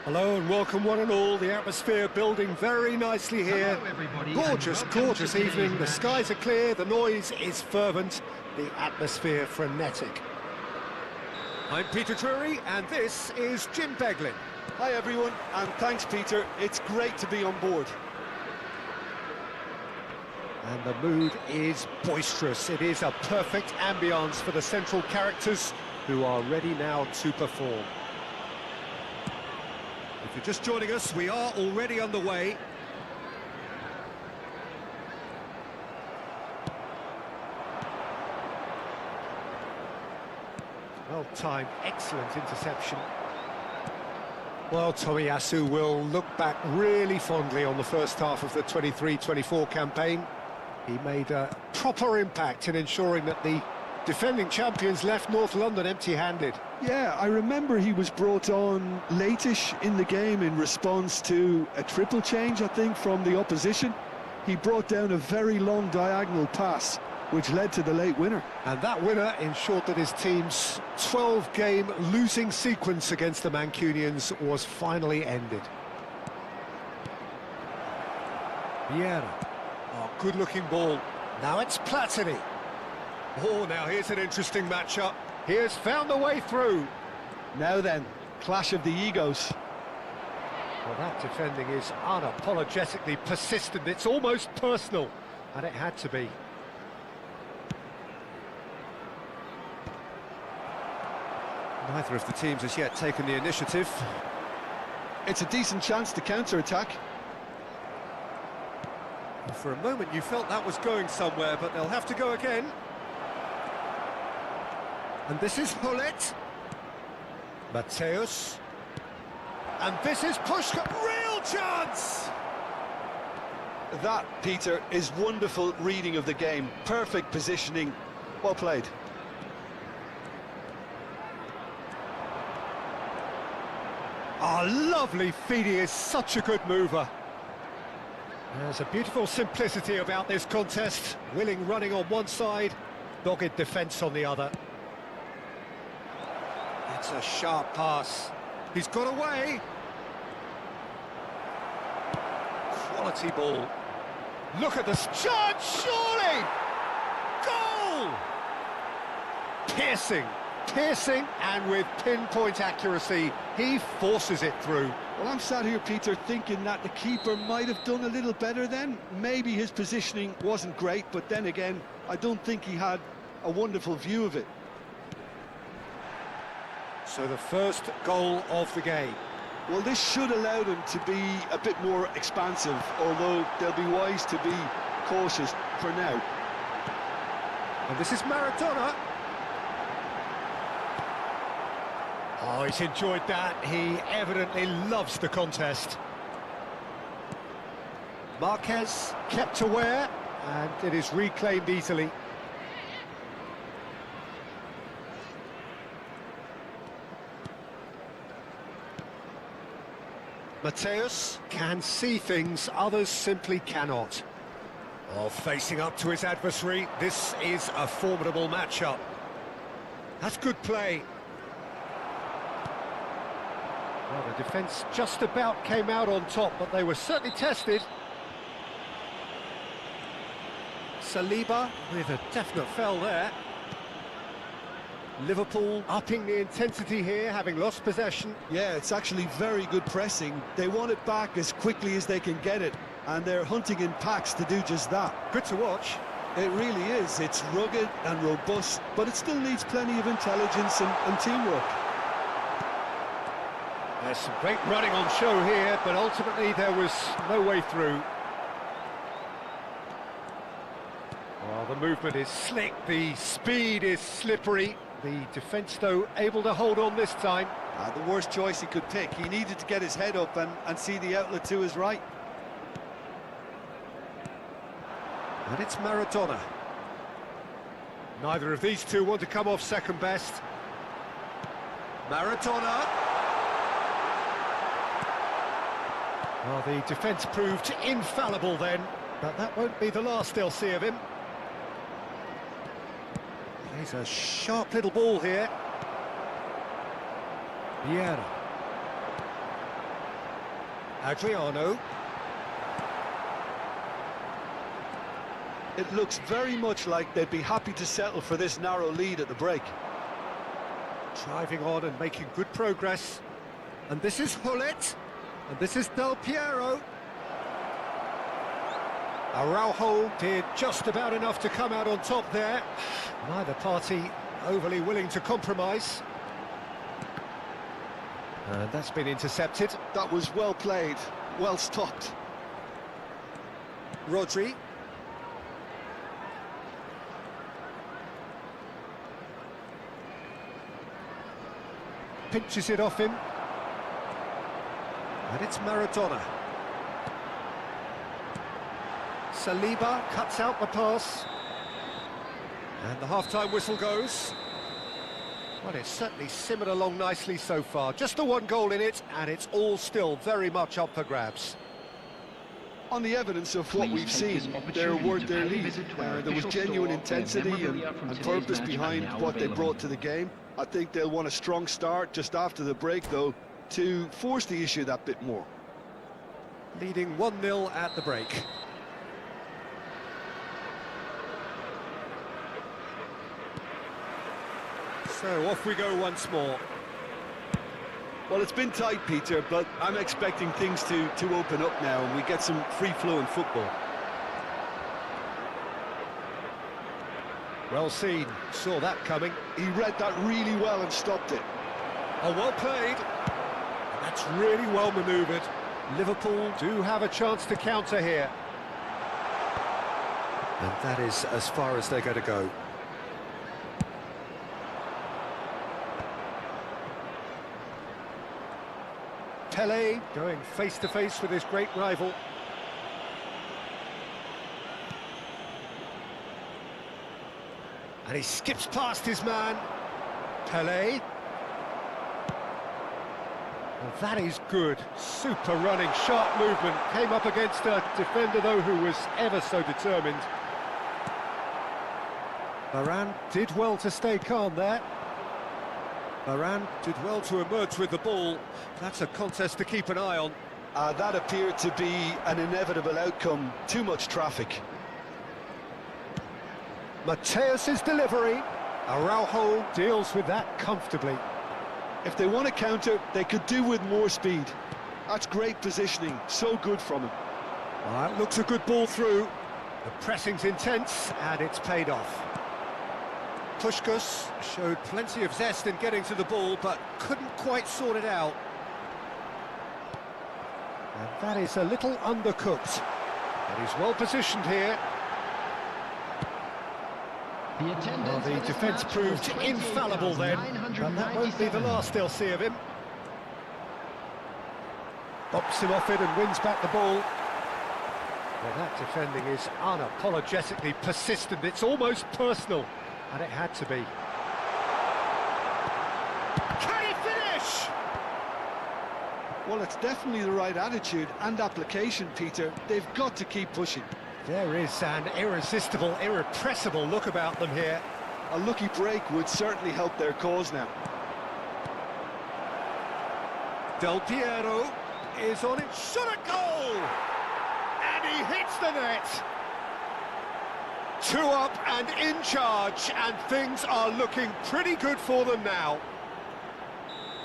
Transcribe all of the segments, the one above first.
Hello and welcome one and all. The atmosphere building very nicely here. Hello everybody, Gorgeous, and welcome gorgeous to the evening. The match. skies are clear, the noise is fervent, the atmosphere frenetic. I'm Peter Drury and this is Jim Beglin. Hi everyone, and thanks Peter, it's great to be on board. And the mood is boisterous. It is a perfect ambience for the central characters who are ready now to perform. If you're just joining us, we are already underway. Well-timed, excellent interception. Well, Tomiyasu will look back really fondly on the first half of the 23-24 campaign. He made a proper impact in ensuring that the defending champions left North London empty-handed. Yeah, I remember he was brought on late-ish in the game in response to a triple change, I think, from the opposition. He brought down a very long diagonal pass, which led to the late winner. And that winner ensured that his team's 12-game losing sequence against the Mancunians was finally ended. Vieira. Oh, good-looking ball. Now it's Platini. Oh, now here's an interesting matchup. He has found a way through. Now then, clash of the egos. Well, that defending is unapologetically persistent. It's almost personal, and it had to be. Neither of the teams has yet taken the initiative. It's a decent chance to counter-attack. For a moment you felt that was going somewhere, but they'll have to go again. And this is Hullet. Mateus. And this is Pushka. Real chance! That, Peter, is wonderful reading of the game. Perfect positioning. Well played. Oh, lovely feed. He is such a good mover. There's a beautiful simplicity about this contest. Willing running on one side, dogged defence on the other. It's a sharp pass. He's got away. Quality ball. Look at this chance, surely! Goal! Piercing, and with pinpoint accuracy, he forces it through. Well, I'm sat here, Peter, thinking that the keeper might have done a little better then. Maybe his positioning wasn't great, but then again, I don't think he had a wonderful view of it. So the first goal of the game. Well, this should allow them to be a bit more expansive, although they'll be wise to be cautious for now. And this is Maradona. Oh, he's enjoyed that. He evidently loves the contest. Marquez kept aware, and it is reclaimed easily. Mateus can see things others simply cannot. Oh, facing up to his adversary, this is a formidable matchup. That's good play. Well, the defence just about came out on top, but they were certainly tested. Saliba with a definite foul there. Liverpool upping the intensity here, having lost possession. Yeah, it's actually very good pressing. They want it back as quickly as they can get it, and they're hunting in packs to do just that. Good to watch. It really is. It's rugged and robust, but it still needs plenty of intelligence and teamwork. There's some great running on show here, but ultimately there was no way through. Well, the movement is slick, the speed is slippery. The defence, though, able to hold on this time. The worst choice he could pick. He needed to get his head up and see the outlet to his right. And it's Maradona. Neither of these two want to come off second best. Maradona. Well, the defence proved infallible then, but that won't be the last they'll see of him. He's a sharp little ball here. Vieira. Adriano. It looks very much like they'd be happy to settle for this narrow lead at the break. Driving on and making good progress. And this is Hullet. And this is Del Piero. Araujo did just about enough to come out on top there. Neither party overly willing to compromise. And that's been intercepted. That was well played, well stopped. Rodri. Pinches it off him. And it's Maradona. Saliba cuts out the pass. And the half-time whistle goes. Well, it's certainly simmered along nicely so far. Just the one goal in it, and it's all still very much up for grabs. On the evidence of what we've seen, they're worth their lead. There was genuine intensity and purpose behind what they brought to the game. I think they'll want a strong start just after the break, though, to force the issue that bit more. Leading 1-0 at the break. So off we go once more. Well, it's been tight, Peter, but I'm expecting things to open up now and we get some free-flowing football. Well seen, saw that coming. He read that really well and stopped it. Oh, well played. And that's really well manoeuvred. Liverpool do have a chance to counter here. And that is as far as they're going to go. Pele going face-to-face with his great rival. And he skips past his man. Pele. Well, that is good. Super running, sharp movement. Came up against a defender, though, who was ever so determined. Varane did well to stay calm there. Varane did well to emerge with the ball. That's a contest to keep an eye on. That appeared to be an inevitable outcome. Too much traffic. Mateus's delivery. Araujo deals with that comfortably. If they want to counter, they could do with more speed. That's great positioning. So good from him. Well, that looks a good ball through. The pressing's intense, and it's paid off. Puskás showed plenty of zest in getting to the ball, but couldn't quite sort it out. And that is a little undercooked. But he's well positioned here. Well, the defence proved infallible then, and that won't be the last they'll see of him. Bops him off it and wins back the ball. Well, that defending is unapologetically persistent. It's almost personal. And it had to be. Can he finish? Well, it's definitely the right attitude and application, Peter. They've got to keep pushing. There is an irresistible, irrepressible look about them here. A lucky break would certainly help their cause now. Del Piero is on it. Shot a goal! And he hits the net. 2 up and in charge, and things are looking pretty good for them now.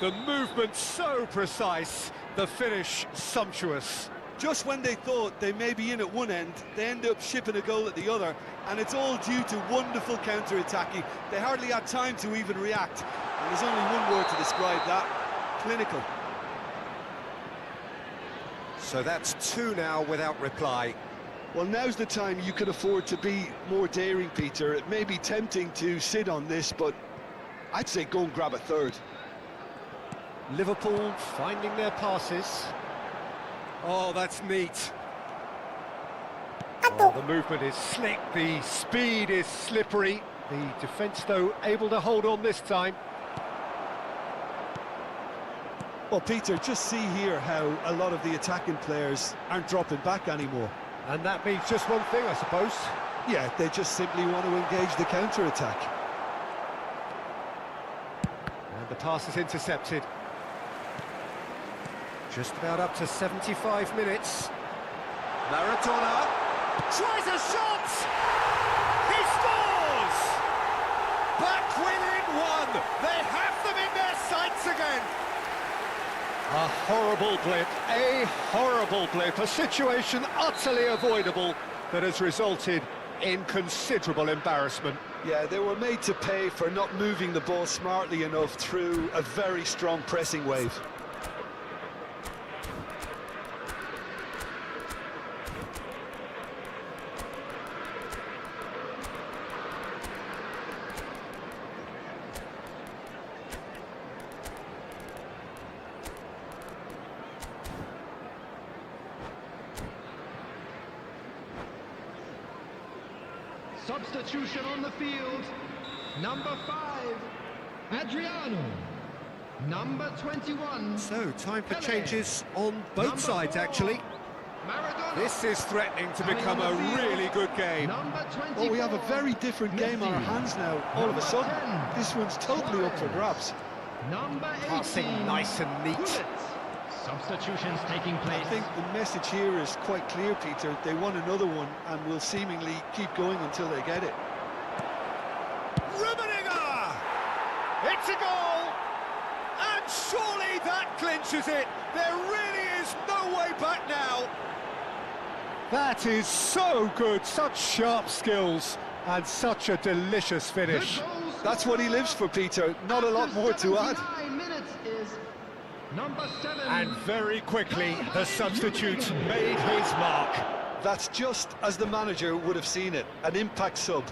The movement so precise, the finish sumptuous. Just when they thought they may be in at one end, they end up shipping a goal at the other, and it's all due to wonderful counter-attacking. They hardly had time to even react, and there's only one word to describe that: clinical. So that's 2 now without reply. Well, now's the time you can afford to be more daring, Peter. It may be tempting to sit on this, but I'd say go and grab a third. Liverpool finding their passes. Oh, that's neat. Oh, the movement is slick, the speed is slippery. The defence, though, able to hold on this time. Well, Peter, just see here how a lot of the attacking players aren't dropping back anymore. And that means just one thing, I suppose. Yeah, they just simply want to engage the counter-attack. And the pass is intercepted. Just about up to 75 minutes. Maradona tries a shot! He scores! Back within one! They have them in their sights again! A horrible blip, a situation utterly avoidable that has resulted in considerable embarrassment. Yeah, they were made to pay for not moving the ball smartly enough through a very strong pressing wave. Substitution on the field. Number 5, Adriano. Number 21. So, time for Pele. changes on both Number sides, 4, actually. Maradona. This is threatening to become Coming a on the field. really good game. Number 24. Well, we have a very different game on our Messi. hands now, all of a Number sudden. 10, This one's totally up for Suarez. grabs. Number 18. Passing nice and neat. Gullit. Substitutions taking place. I think the message here is quite clear, Peter. They want another one and will seemingly keep going until they get it. Rummenigge! It's a goal! And surely that clinches it! There really is no way back now! That is so good, such sharp skills, and such a delicious finish. Good goal That's what he lives for, Peter. Not a lot more to add. 79 minutes is number 7. And very quickly, the substitute made his mark. That's just as the manager would have seen it, an impact sub.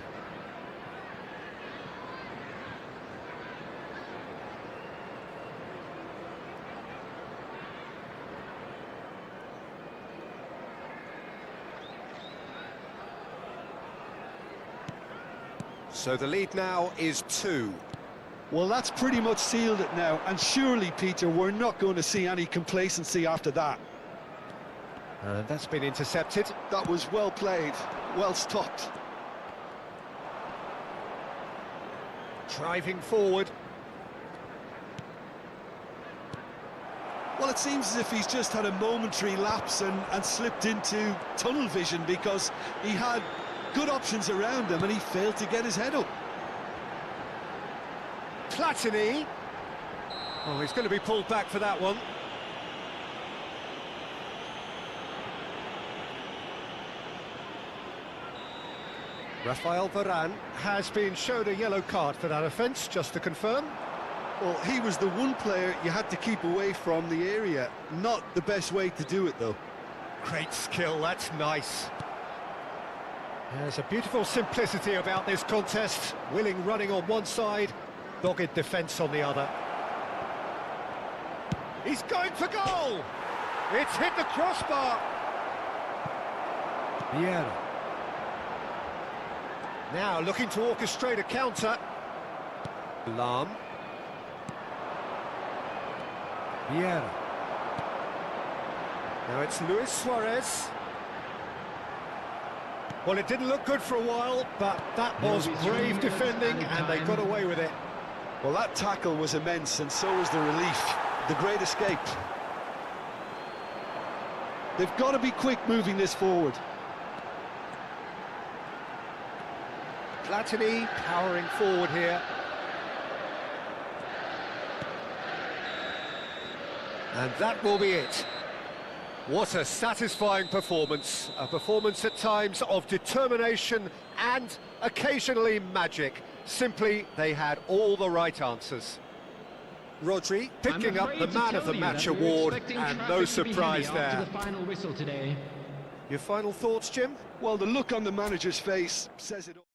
So the lead now is 2. Well, that's pretty much sealed it now, and surely, Peter, we're not going to see any complacency after that. And that's been intercepted. That was well played, well stopped. Driving forward. Well, it seems as if he's just had a momentary lapse and slipped into tunnel vision, because he had good options around him and he failed to get his head up. Platini. Oh, he's going to be pulled back for that one. Rafael Varane has been shown a yellow card for that offence, just to confirm. Well, he was the one player you had to keep away from the area. Not the best way to do it, though. Great skill, that's nice. There's a beautiful simplicity about this contest. Willing running on one side, dogged defence on the other. He's going for goal! It's hit the crossbar! Vieira. Now looking to orchestrate a counter. Lam. Vieira. Now it's Luis Suarez. Well, it didn't look good for a while, but that was brave defending, and they got away with it. Well, that tackle was immense, and so was the relief. The great escape. They've got to be quick moving this forward. Platini powering forward here. And that will be it. What a satisfying performance. A performance at times of determination and occasionally magic. Simply, they had all the right answers. Rodri picking up the Man of the Match award, and no surprise there. The final whistle today. Your final thoughts, Jim? Well, the look on the manager's face says it all.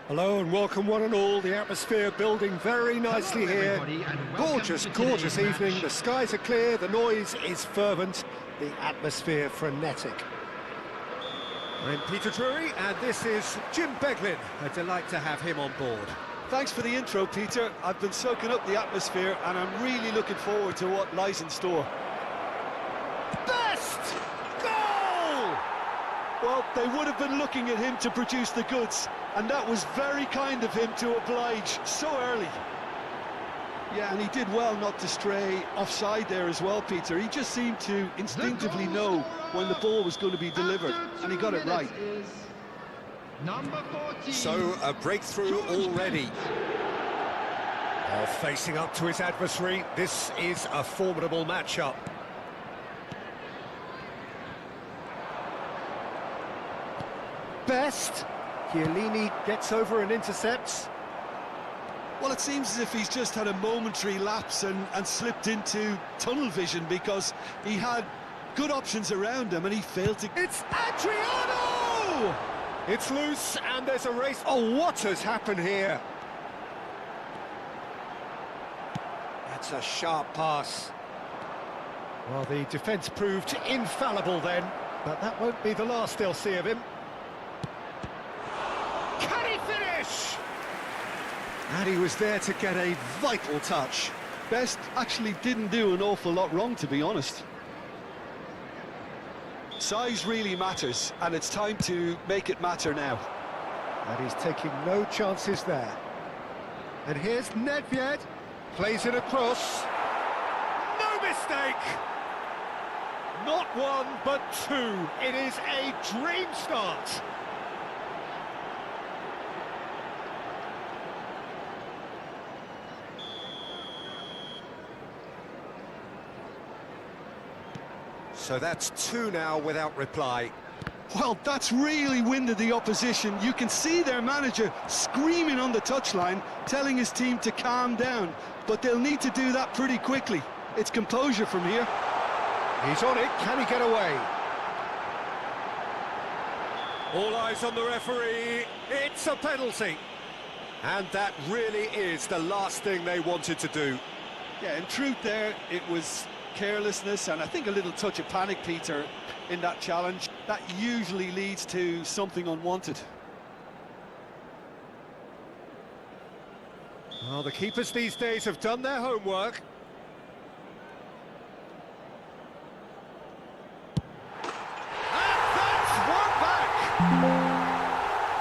Hello and welcome one and all. The atmosphere building very nicely Hello, here. everybody, and welcome Gorgeous, to gorgeous today's evening. match. The skies are clear, the noise is fervent, the atmosphere frenetic. I'm Peter Drury and this is Jim Beglin. A delight to have him on board. Thanks for the intro, Peter. I've been soaking up the atmosphere and I'm really looking forward to what lies in store. Best goal! Well, they would have been looking at him to produce the goods, and that was very kind of him to oblige so early. Yeah, and he did well not to stray offside there as well, Peter. He just seemed to instinctively know when the ball was going to be delivered, and he got it right. Is number 14. So a breakthrough already. Facing up to his adversary, this is a formidable matchup. Best. Chiellini gets over and intercepts. Well, it seems as if he's just had a momentary lapse and slipped into tunnel vision, because he had good options around him and he failed to... It's Adriano! It's loose and there's a race. Oh, what has happened here? That's a sharp pass. Well, the defence proved infallible then, but that won't be the last they'll see of him. Can he finish? And he was there to get a vital touch. Best actually didn't do an awful lot wrong, to be honest. Size really matters, and it's time to make it matter now. And he's taking no chances there. And here's Nedved, plays it across. No mistake! Not one, but two. It is a dream start. So that's two now without reply. Well, that's really winded the opposition. You can see their manager screaming on the touchline, telling his team to calm down, but they'll need to do that pretty quickly. It's composure from here. He's on it, can he get away? All eyes on the referee, it's a penalty. And that really is the last thing they wanted to do. Yeah, in truth there, it was carelessness and I think a little touch of panic, Peter, in that challenge. That usually leads to something unwanted. Well, the keepers these days have done their homework. And that's one back!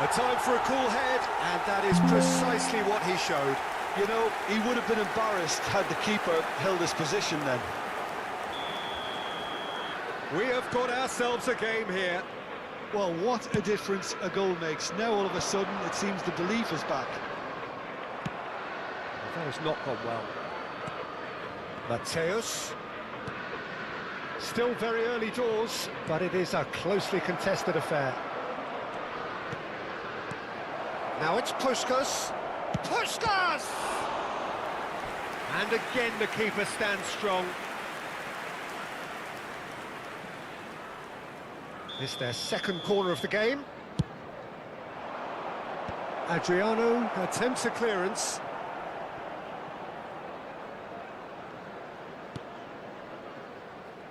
A time for a cool head, and that is precisely what he showed. You know, he would have been embarrassed had the keeper held his position then. We have got ourselves a game here. Well, what a difference a goal makes. Now all of a sudden it seems the belief is back. That has not gone well. Mateus. Still very early doors, but it is a closely contested affair. Now it's Puskás. Puskás! And again the keeper stands strong. It's their second corner of the game. Adriano attempts a clearance.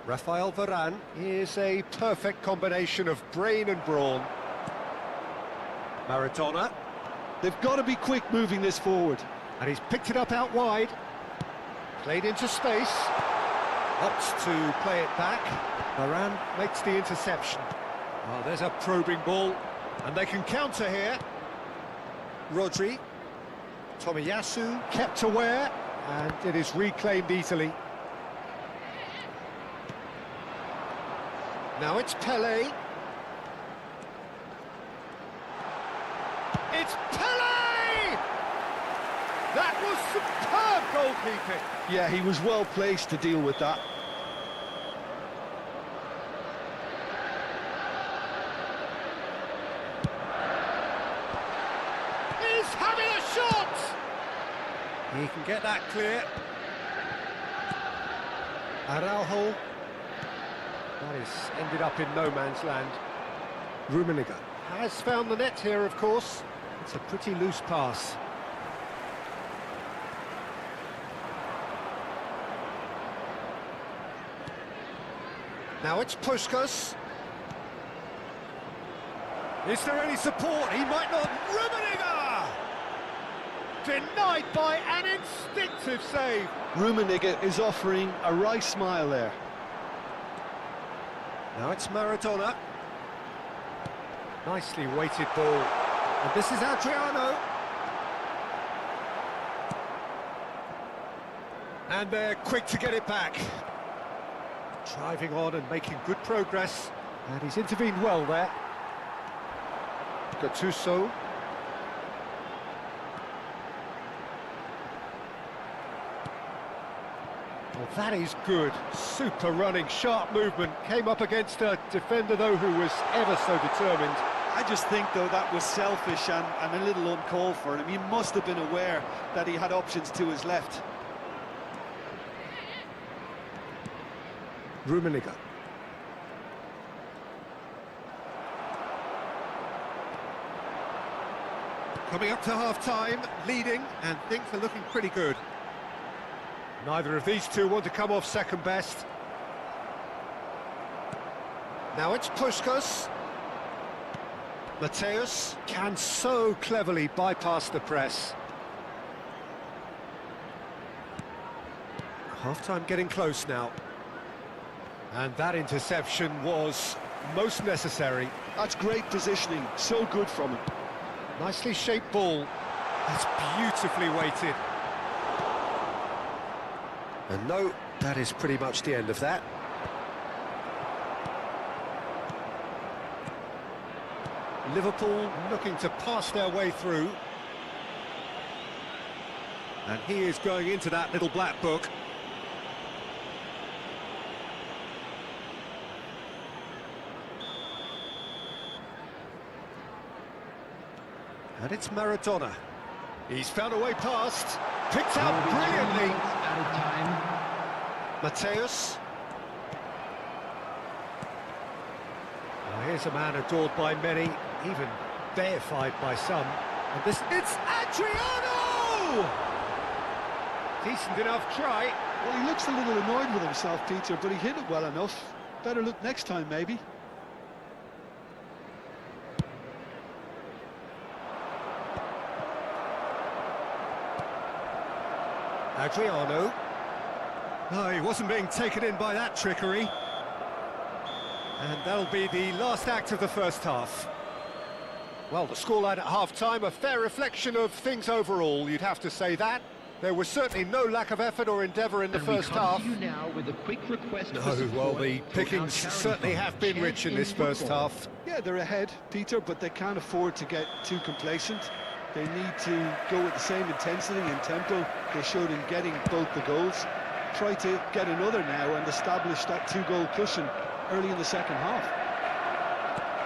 Rafael Varane is a perfect combination of brain and brawn. Maradona. They've got to be quick moving this forward. And he's picked it up out wide. Played into space. Opts to play it back. Varane makes the interception. Oh, there's a probing ball. And they can counter here. Rodri. Tomiyasu kept aware. And it is reclaimed easily. Now it's Pele. It's Pele! That was superb goalkeeping. Yeah, he was well placed to deal with that. He's having a shot! He can get that clear. Araujo. That is ended up in no man's land. Rummenigge has found the net here, of course. It's a pretty loose pass. Now it's Puskas. Is there any support? He might not. Rummenigge! Denied by an instinctive save. Rummenigge is offering a right smile there. Now it's Maradona. Nicely weighted ball. And this is Adriano. And they're quick to get it back. Driving on and making good progress. And he's intervened well there. Gattuso. Well, that is good. Super running, sharp movement. Came up against a defender, though, who was ever so determined. I just think, though, that was selfish and a little uncalled for him. He must have been aware that he had options to his left. Rummenigge. Coming up to half-time, leading, and things are looking pretty good. Neither of these two want to come off second best. Now it's Puskas. Mateus can so cleverly bypass the press. Half-time getting close now. And that interception was most necessary. That's great positioning, so good from him. Nicely shaped ball. That's beautifully weighted. And no, that is pretty much the end of that. Liverpool looking to pass their way through. And he is going into that little black book. And it's Maradona. He's found a way past. Picked out brilliantly. Out of time. Mateus. Well, here's a man adored by many, even deified by some. And this, it's Adriano! Decent enough try. Well, he looks a little annoyed with himself, Peter, but he hit it well enough. Better look next time, maybe. Adriano. No, he wasn't being taken in by that trickery. And that'll be the last act of the first half. Well, the scoreline at half-time, a fair reflection of things overall, you'd have to say that. There was certainly no lack of effort or endeavour in the first half. We come to you now with a quick request No, for support well, the to our pickings charity certainly fund, have been rich in this first Football. half. Yeah, they're ahead, Peter, but they can't afford to get too complacent. They need to go with the same intensity and tempo they showed in getting both the goals. Try to get another now and establish that two-goal cushion early in the second half.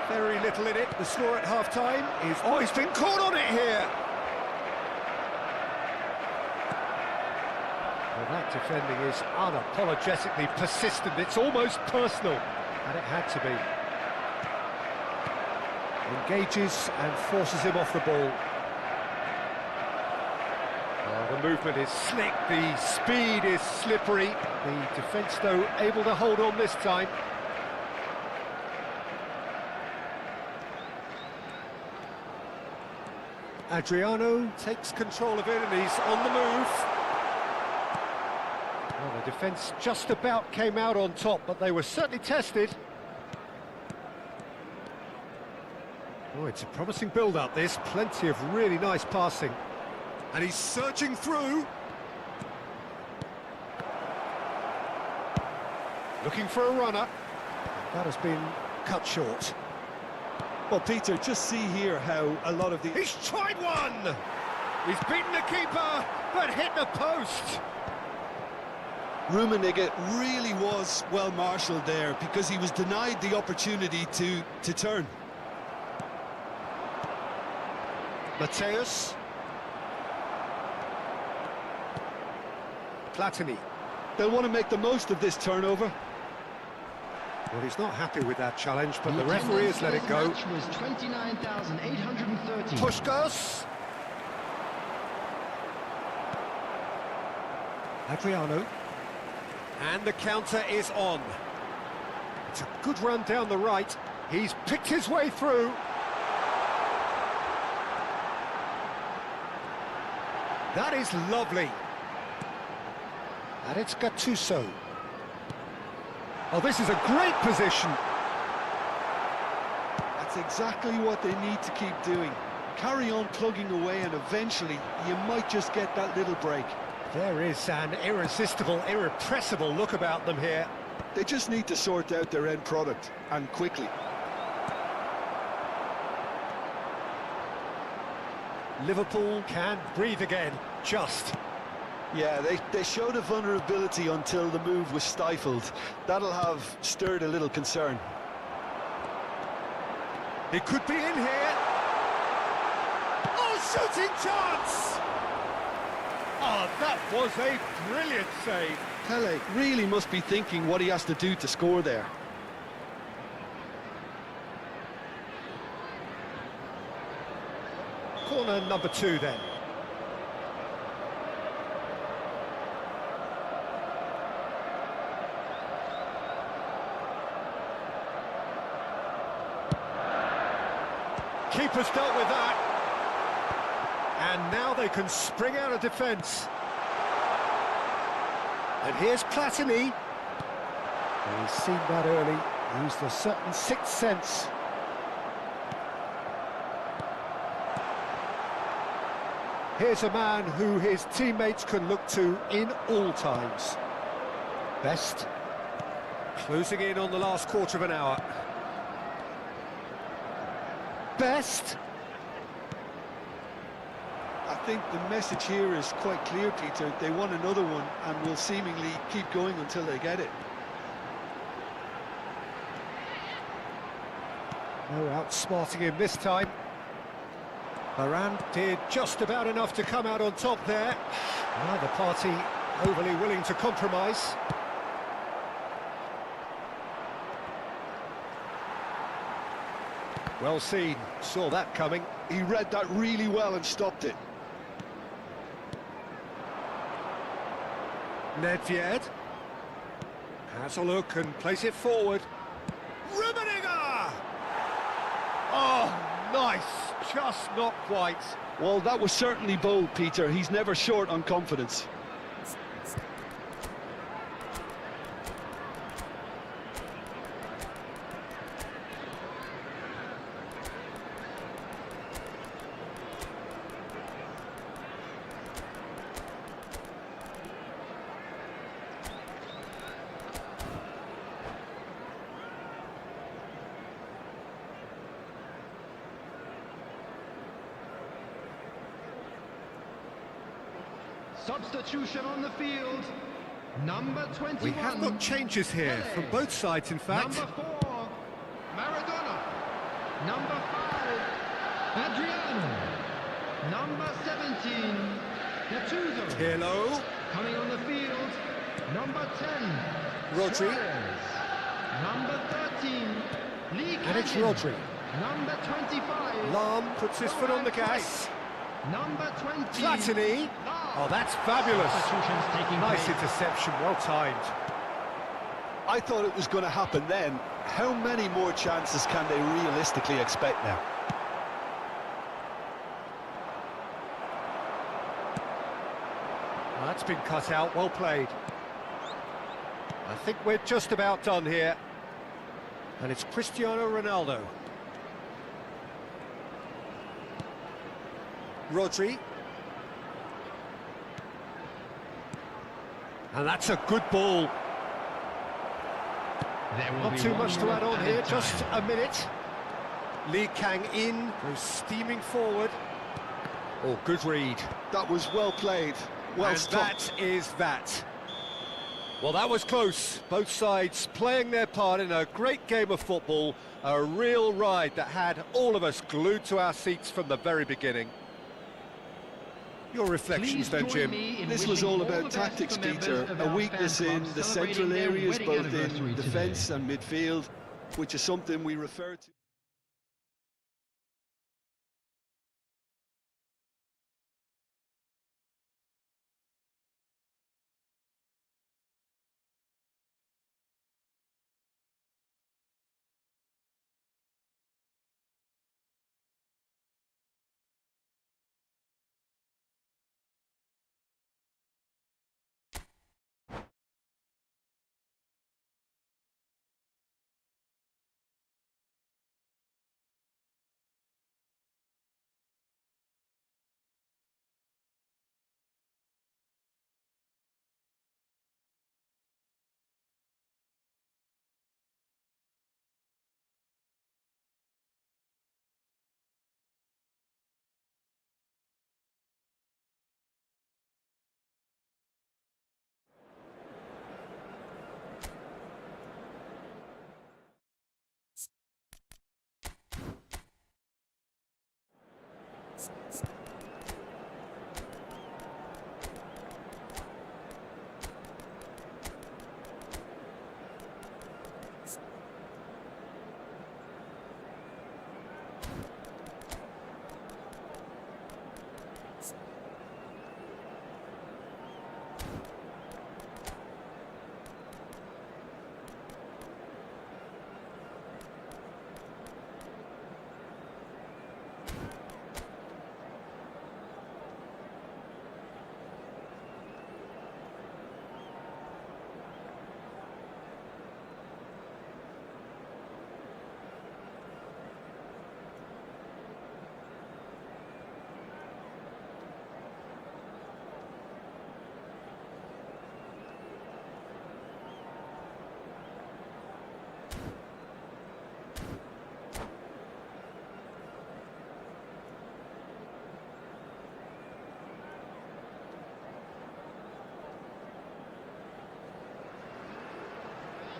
Very little in it. The score at half-time is... Oh, he's been caught on it here! Well, that defending is unapologetically persistent. It's almost personal, and it had to be. Engages and forces him off the ball. The movement is slick, the speed is slippery. The defence, though, able to hold on this time. Adriano takes control of it and he's on the move. Well, the defence just about came out on top, but they were certainly tested. Oh, it's a promising build-up, this. Plenty of really nice passing. And he's searching through. Looking for a runner. That has been cut short. Well, Peter, just see here how a lot of the... He's tried one! He's beaten the keeper, but hit the post. Rummenigge really was well marshalled there because he was denied the opportunity to turn. Mateus. Platini. They'll want to make the most of this turnover. Well, he's not happy with that challenge, but the referee has let it go. Match was 29,830. Puskás. Adriano. And the counter is on. It's a good run down the right. He's picked his way through. That is lovely. And it's Gattuso. Oh, this is a great position. That's exactly what they need to keep doing. Carry on plugging away and eventually you might just get that little break. There is an irresistible, irrepressible look about them here. They just need to sort out their end product, and quickly. Liverpool can breathe again, just. Yeah, they showed a vulnerability until the move was stifled. That'll have stirred a little concern. It could be in here. Oh, shooting chance! Oh, that was a brilliant save. Pele really must be thinking what he has to do to score there. Corner number 2 then. Keeper's dealt with that. And now they can spring out of defence. And here's Platini. He's seen that early, used a certain sixth sense. Here's a man who his teammates can look to in all times. Best. Closing in on the last quarter of an hour. Best. I think the message here is quite clear, Peter. They want another one and will seemingly keep going until they get it. No outsmarting him this time. Varane did just about enough to come out on top there. Neither party overly willing to compromise. Well seen, saw that coming. He read that really well and stopped it. Nedved has a look and plays it forward. Rummenigge! Oh, nice, just not quite. Well, that was certainly bold, Peter. He's never short on confidence. Substitution on the field. Number 21. We have got changes here from both sides, in fact. Number 4, Maradona. Number 5, Adriano. Number 17, Gattuso. Pirlo. Coming on the field, number 10, Rodri. Suarez. Number 13, Lee And it's Cannon. Rodri. Number 25, Lahm puts his foot on the gas. number 20, Platini. Oh, that's fabulous. Substitutions taking Nice place. interception, well timed. I thought it was going to happen then. How many more chances can they realistically expect now? That's been cut out, well played. I think we're just about done here. And it's Cristiano Ronaldo. Rodri. And that's a good ball. Not too much to add on here, just a minute. Lee Kang-in goes steaming forward. Oh, good read. That was well played, well stopped. That is that. Well, that was close. Both sides playing their part in a great game of football. A real ride that had all of us glued to our seats from the very beginning. Your reflections then, Jim? This was all about tactics, Peter. A weakness in the central areas, both in defence and midfield, which is something we refer to.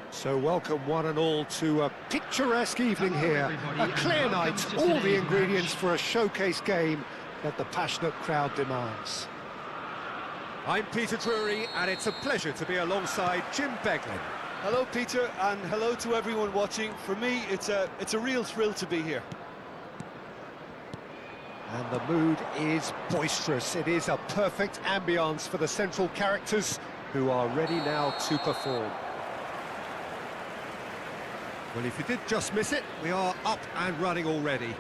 So welcome one and all to a picturesque evening here. A clear night, all the ingredients for a showcase game that the passionate crowd demands. I'm Peter Drury, and it's a pleasure to be alongside Jim Beglin. Hello, Peter, and hello to everyone watching. For me, it's a real thrill to be here. And the mood is boisterous. It is a perfect ambience for the central characters who are ready now to perform. Well, if you did just miss it, we are up and running already.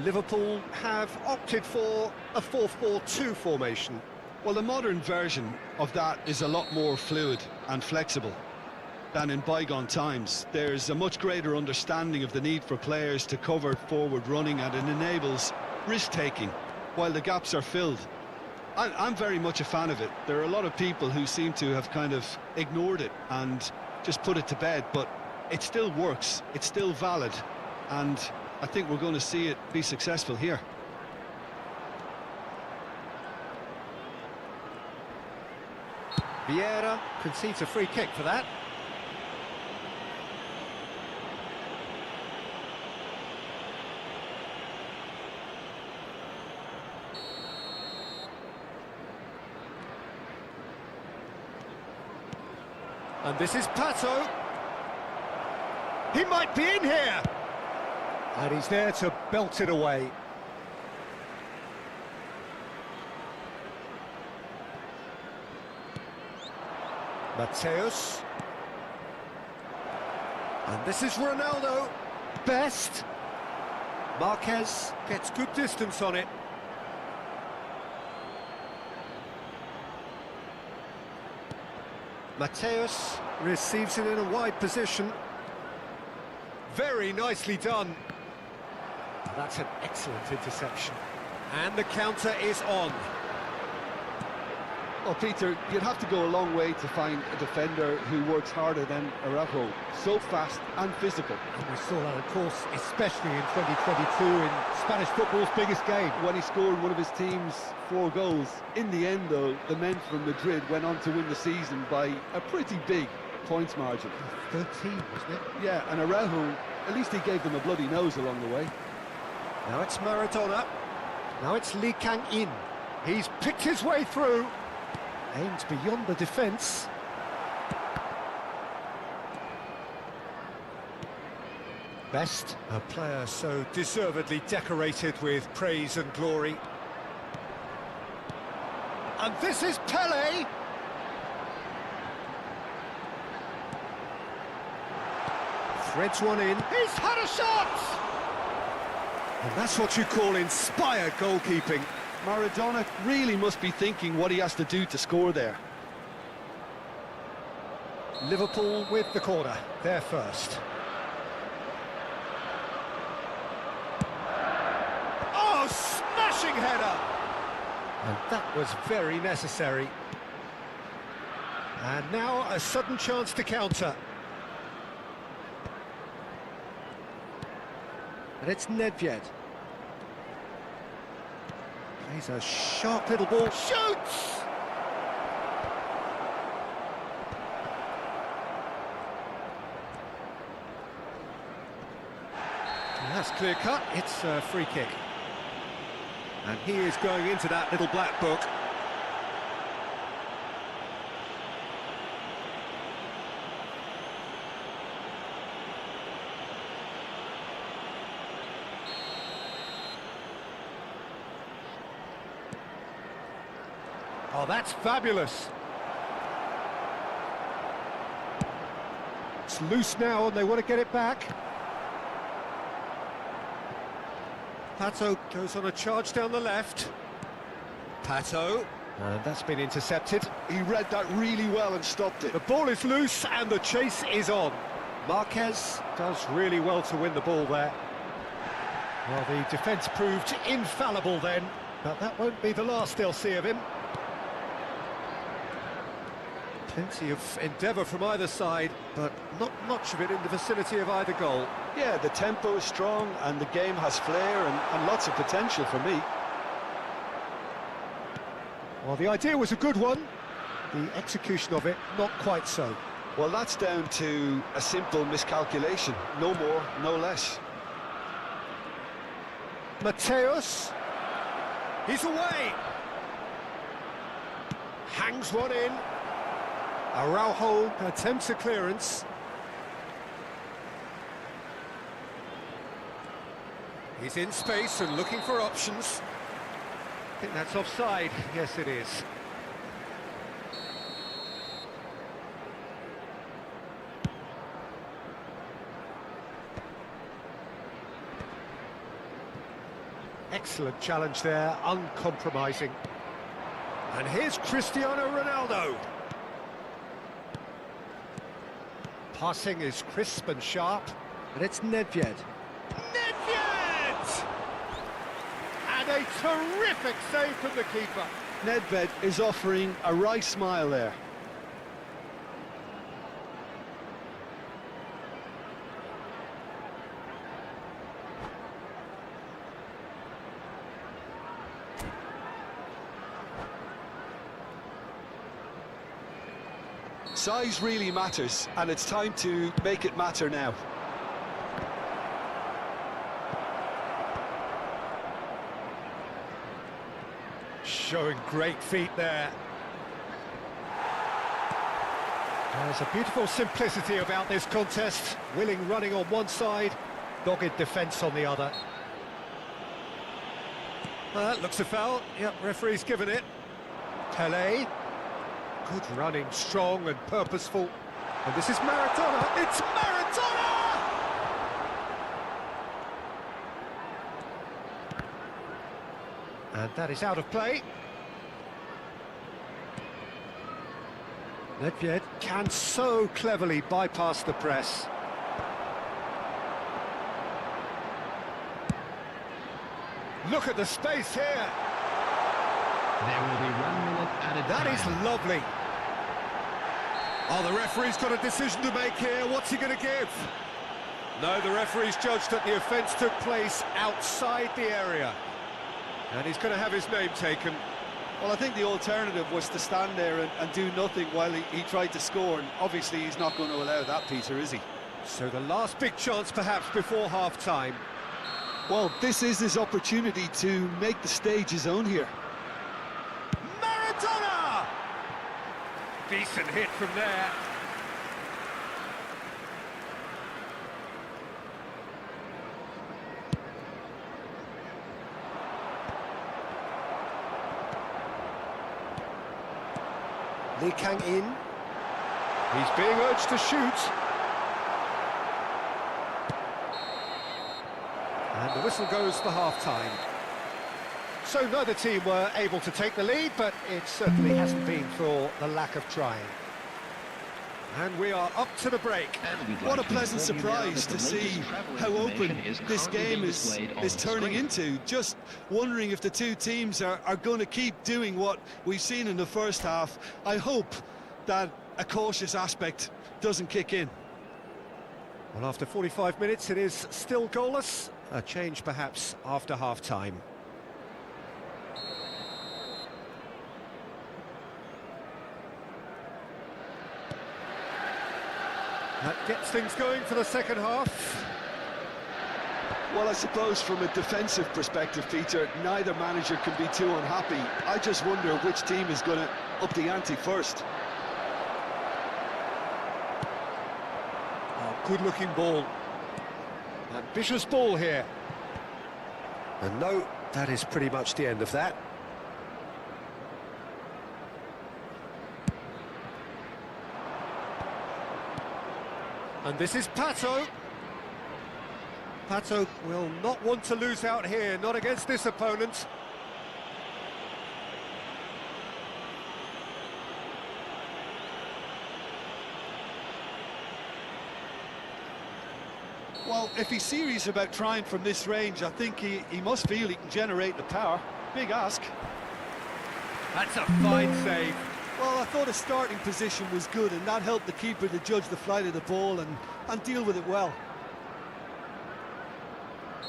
Liverpool have opted for a 4-4-2 formation. Well, the modern version of that is a lot more fluid and flexible than in bygone times. There's a much greater understanding of the need for players to cover forward running, and it enables risk-taking while the gaps are filled. I'm very much a fan of it. There are a lot of people who seem to have kind of ignored it and just put it to bed, but it still works, it's still valid, and I think we're going to see it be successful here. Vieira concedes a free kick for that. And this is Pato. He might be in here. And he's there to belt it away. Mateus. And this is Ronaldo. Best. Marquez gets good distance on it. Mateus receives it in a wide position. Very nicely done. That's an excellent interception. And the counter is on. Well, Peter, you'd have to go a long way to find a defender who works harder than Araujo. So fast and physical. And we saw that, of course, especially in 2022 in Spanish football's biggest game. When he scored one of his team's 4 goals. In the end, though, the men from Madrid went on to win the season by a pretty big points margin. 13, wasn't it? Yeah, and Araujo, at least he gave them a bloody nose along the way. Now it's Maradona. Now it's Lee Kang-in. He's picked his way through. Aims beyond the defence. Best, a player so deservedly decorated with praise and glory. And this is Pele! Threads one in. He's had a shot! And that's what you call inspired goalkeeping. Maradona really must be thinking what he has to do to score there. Liverpool with the corner, they're first. Oh, smashing header! And that was very necessary. And now a sudden chance to counter. And it's Nedved. Plays a sharp little ball. Shoots! And that's clear cut. It's a free kick. And he is going into that little black book. Oh, that's fabulous. It's loose now and they want to get it back. Pato goes on a charge down the left. Pato. And that's been intercepted. He read that really well and stopped it. The ball is loose and the chase is on. Marquez does really well to win the ball there. Well, the defence proved infallible then, but that won't be the last they'll see of him. Plenty of endeavour from either side, but not much of it in the vicinity of either goal. Yeah, the tempo is strong and the game has flair and lots of potential for me. Well, the idea was a good one. The execution of it, not quite so. Well, that's down to a simple miscalculation. No more, no less. Mateus. He's away. Hangs one in. Araujo attempts a clearance. He's in space and looking for options. I think that's offside. Yes, it is. Excellent challenge there, uncompromising. And here's Cristiano Ronaldo. Passing is crisp and sharp, and it's Nedved. Nedved! And a terrific save from the keeper. Nedved is offering a right smile there. Size really matters, and it's time to make it matter now. Showing great feet there. There's a beautiful simplicity about this contest. Willing running on one side, dogged defence on the other. That looks a foul. Yep, referee's given it. Pele. Good running, strong and purposeful. And this is Maradona. It's Maradona! And that is out of play. Nedved can so cleverly bypass the press. Look at the space here. There will be 1 minute added That time. is lovely. Oh, the referee's got a decision to make here. What's he going to give? No, the referee's judged that the offence took place outside the area. And he's going to have his name taken. Well, I think the alternative was to stand there and do nothing while he tried to score, and obviously he's not going to allow that, Peter, is he? So the last big chance perhaps before half-time. Well, this is his opportunity to make the stage his own here. Maradona! Decent hit from there. Lee Kang-in. He's being urged to shoot. And the whistle goes for half-time. So neither team were able to take the lead, but it certainly hasn't been for the lack of trying. And we are up to the break. What a pleasant surprise to see how open this game is turning into. Just wondering if the two teams are going to keep doing what we've seen in the first half. I hope that a cautious aspect doesn't kick in. Well, after 45 minutes, it is still goalless. A change perhaps after half-time. That gets things going for the second half. Well, I suppose from a defensive perspective, Peter, neither manager can be too unhappy. I just wonder which team is going to up the ante first. Oh, good-looking ball. Ambitious ball here. And no, that is pretty much the end of that. And this is Pato. Pato will not want to lose out here, not against this opponent. Well, if he's serious about trying from this range, I think he must feel he can generate the power. Big ask. That's a fine save. Well, I thought his starting position was good, and that helped the keeper to judge the flight of the ball and deal with it well.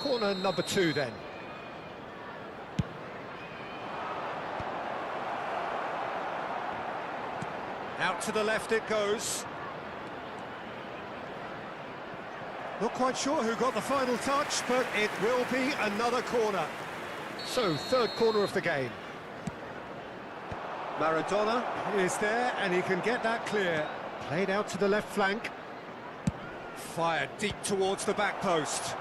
Corner number 2 then. Out to the left it goes. Not quite sure who got the final touch, but it will be another corner. So, third corner of the game. Maradona is there, and he can get that clear. Played out to the left flank. Fired deep towards the back post.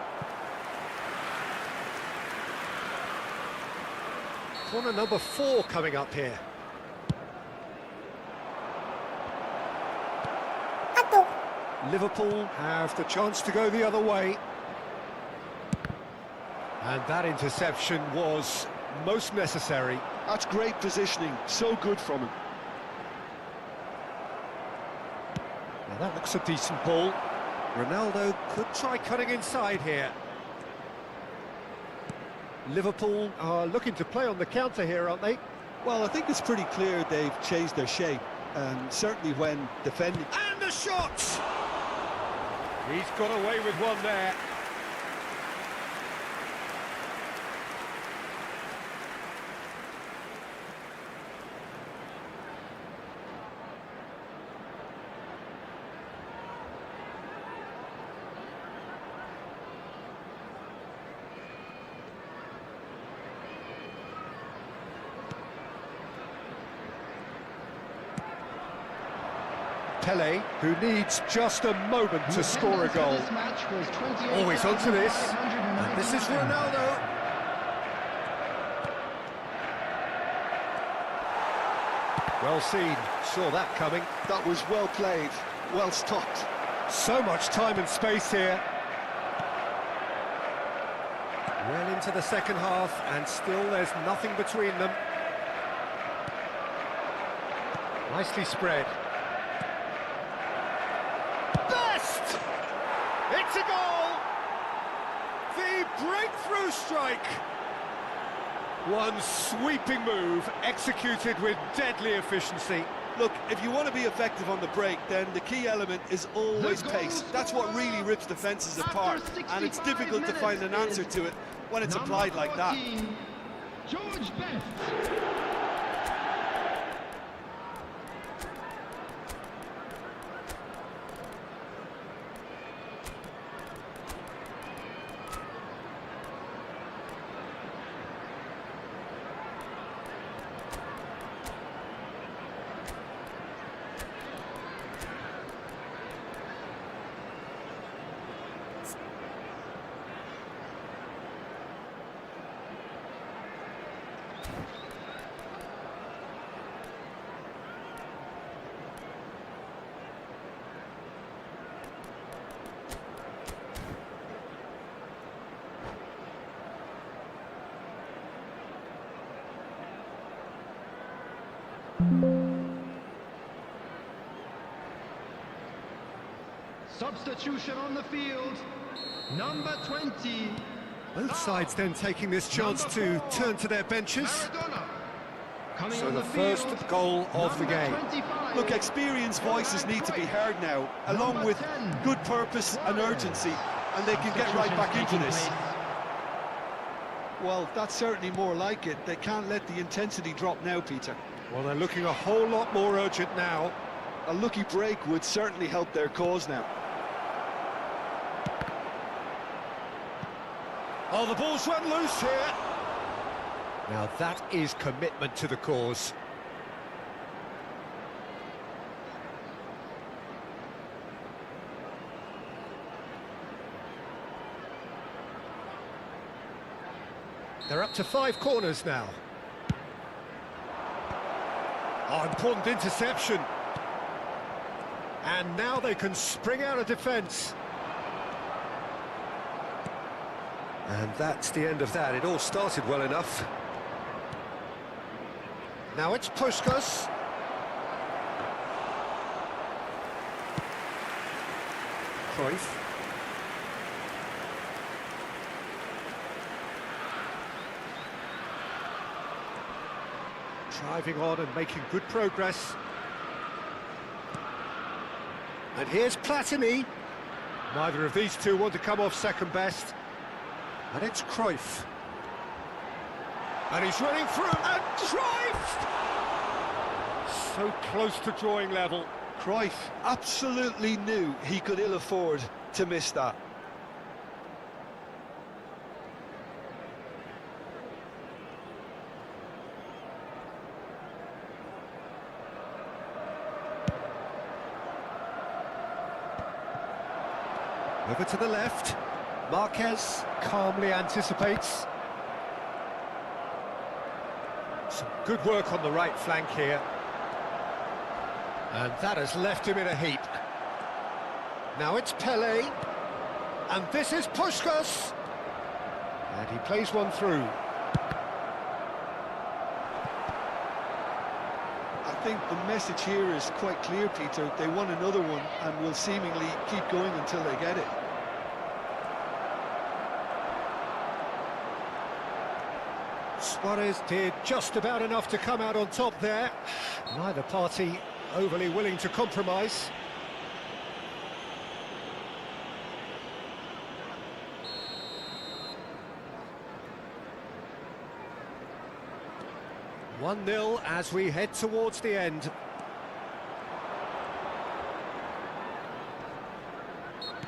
Corner number 4 coming up here. Liverpool have the chance to go the other way. And that interception was most necessary. That's great positioning, so good from him. Now that looks a decent ball. Ronaldo could try cutting inside here. Liverpool are looking to play on the counter here, aren't they? Well, I think it's pretty clear they've changed their shape, and certainly when defending. And the shot! He's got away with one there. Pele, who needs just a moment to score a goal. Always onto this. And this is Ronaldo. Well seen, saw that coming. That was well played, well stopped. So much time and space here. Well into the second half, and still there's nothing between them. Nicely spread. It's a goal! The breakthrough strike! One sweeping move, executed with deadly efficiency. Look, if you want to be effective on the break, then the key element is always pace. That's what really rips defences apart, and it's difficult to find an answer to it when it's applied like that. George Best. Substitution on the field, number 20. Both sides then taking this chance to turn to their benches. Maradona. Coming So on the field, first goal of the number game. 25. Look, experienced voices need to be heard now, along with good purpose and urgency, and they can get right back into this. Well, that's certainly more like it. They can't let the intensity drop now, Peter. Well, they're looking a whole lot more urgent now. A lucky break would certainly help their cause now. Oh, the ball's run loose here. Now that is commitment to the cause. They're up to 5 corners now. Oh, important interception. And now they can spring out of defence. And that's the end of that. It all started well enough. Now it's Puskás. Cruyff. Driving on and making good progress. And here's Platini. Neither of these two want to come off second best. And it's Cruyff. And he's running through, and Cruyff! So close to drawing level. Cruyff absolutely knew he could ill afford to miss that. Over to the left. Marquez calmly anticipates. Some good work on the right flank here. And that has left him in a heap. Now it's Pelé. And this is Puskás. And he plays one through. I think the message here is quite clear, Peter. They want another one and will seemingly keep going until they get it. Suarez did just about enough to come out on top there. Neither party overly willing to compromise. "1-0 as we head towards the end.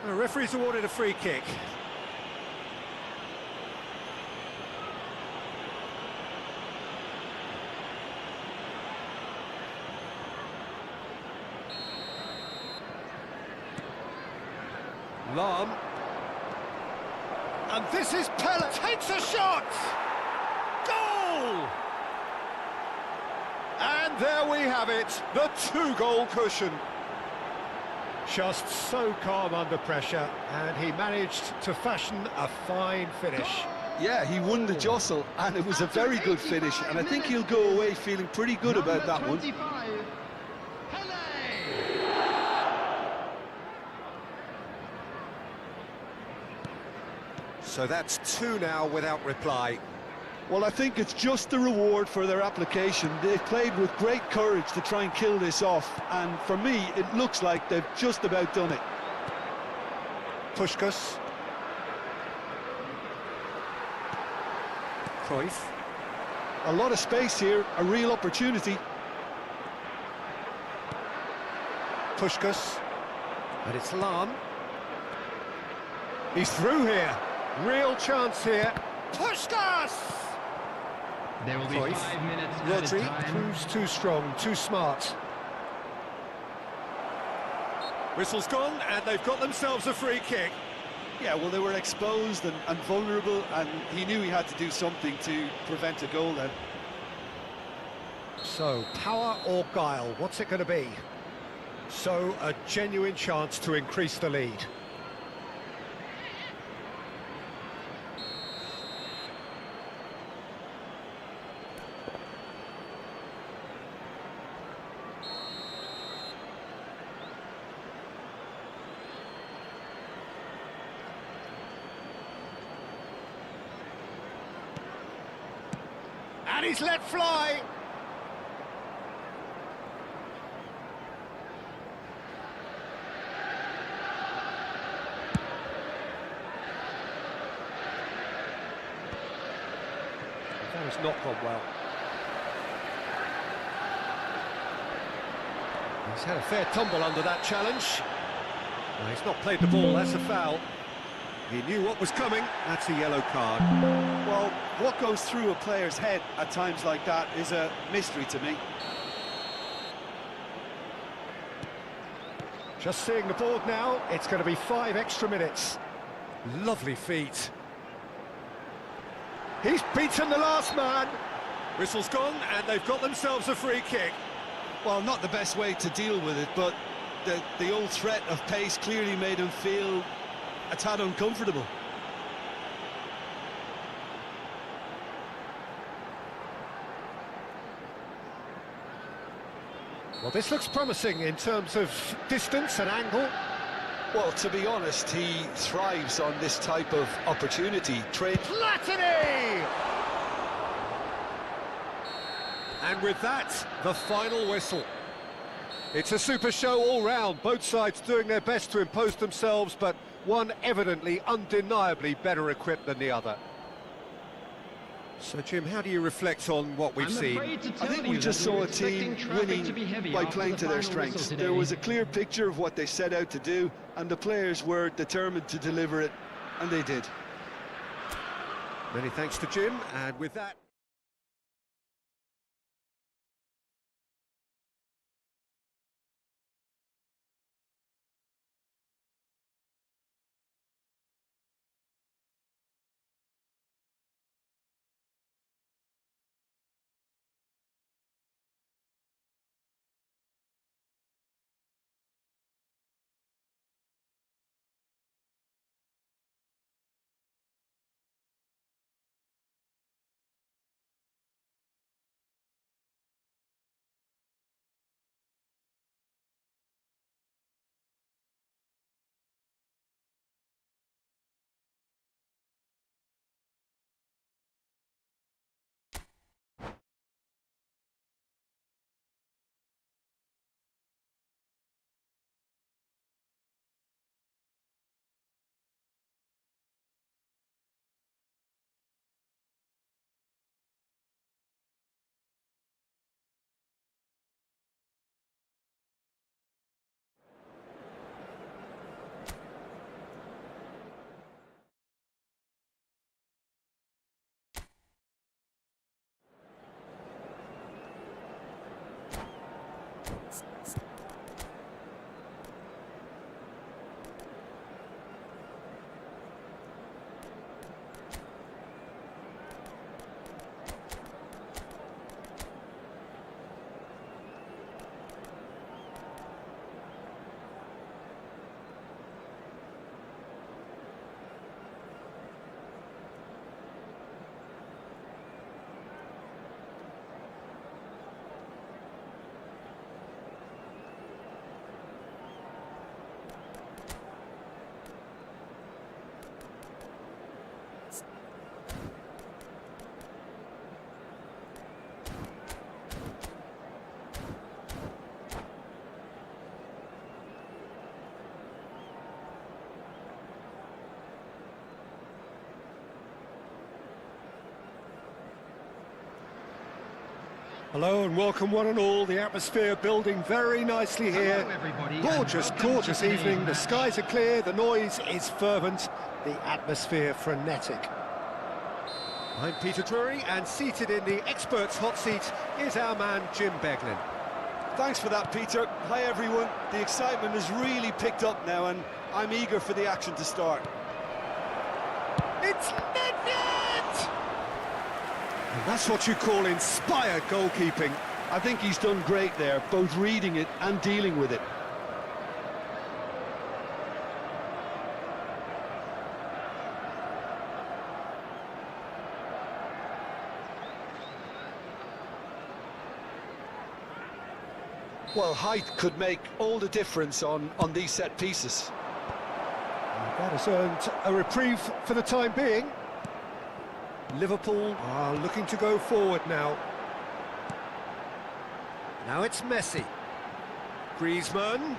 The referee's awarded a free kick. Lahm. And this is Pelé. Takes a shot! Goal! And there we have it, the 2-goal cushion. Just so calm under pressure, and he managed to fashion a fine finish. Yeah, he won the jostle, and it was a very good finish, and I think he'll go away feeling pretty good about that one. So that's two now without reply. Well, I think it's just the reward for their application. They've played with great courage to try and kill this off, and for me, it looks like they've just about done it. Puskás. Cruyff. A lot of space here, a real opportunity. Puskás. And it's Lahm. He's through here. Real chance here. Puskás! There will be Cruyff. 5 minutes Rodri added time. proves too strong, too smart. Whistle's gone, and they've got themselves a free kick. Yeah, well, they were exposed and vulnerable, and he knew he had to do something to prevent a goal then. So, power or guile, what's it going to be? So, a genuine chance to increase the lead. And he's let fly. That has not gone well. He's had a fair tumble under that challenge. No, he's not played the ball, that's a foul. He knew what was coming, that's a yellow card. Well, what goes through a player's head at times like that is a mystery to me. Just seeing the board now, it's going to be 5 extra minutes. Lovely feet. He's beaten the last man. Whistle's gone, and they've got themselves a free kick. Well, not the best way to deal with it, but the old threat of pace clearly made him feel a tad uncomfortable. Well, this looks promising in terms of distance and angle. Well, to be honest, he thrives on this type of opportunity. Platini! And with that, the final whistle. It's a super show all round, both sides doing their best to impose themselves, but one evidently, undeniably better equipped than the other. So, Jim, how do you reflect on what we've seen? I think we just saw a team winning by playing to their strengths. There was a clear picture of what they set out to do, and the players were determined to deliver it, and they did. Many thanks to Jim, and with that... Hello and welcome one and all. The atmosphere building very nicely here. Hello, everybody, Gorgeous, and welcome gorgeous to today's evening. The match. skies are clear, the noise is fervent, the atmosphere frenetic. I'm Peter Drury, and seated in the experts' hot seat is our man Jim Beglin. Thanks for that, Peter. Hi, everyone. The excitement has really picked up now, and I'm eager for the action to start. It's Nedved! And that's what you call inspired goalkeeping. I think he's done great there, both reading it and dealing with it. Well, height could make all the difference on these set pieces. That has earned a reprieve for the time being. Liverpool are looking to go forward now. Now it's Messi. Griezmann.